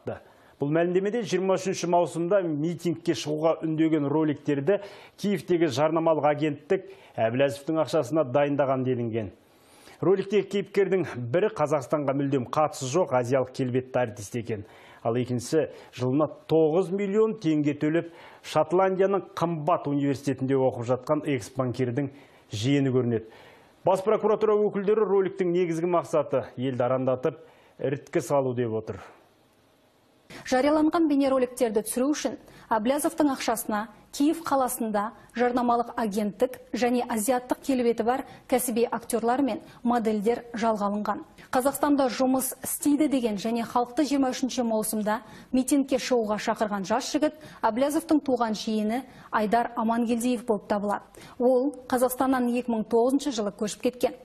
таратты. Бұл мәлімдемеде 23 маусымда митингке шығуға үндеген роликтерді Киевтегі жарнамалық агенттік Әблязовтың ақшасына дайындаған делінген. Роликтегі кейіпкердің бірі Қазақстанға мүлдем қатысы жоқ азиялық келбетті артист екен. Ал екіншісі жылына 9 миллион теңге төлеп Шотландияның қымбат университетінде оқып жатқан экс-банкирдің жиені көрінеді. Бас прокуратура өкілдері роликтің негізгі мақсаты елді арандатып, іріткі салу деп отыр. Жарияланған бейнероликтерді түсіру үшін Әблязовтың ақшасына Киев қаласында жарнамалық агенттік және азиаттық келбеті бар кәсіби актерлар мен модельдер жалға алынған. Қазақстанда жұмыс істейді деген және халықты 23 маусымда митингке шығуға шақырған жас жігіт Әблязовтың туған жиені Айдар Амангелдиев болып табылады. Ол Қазақстаннан 2009 жылы көшіп кеткен.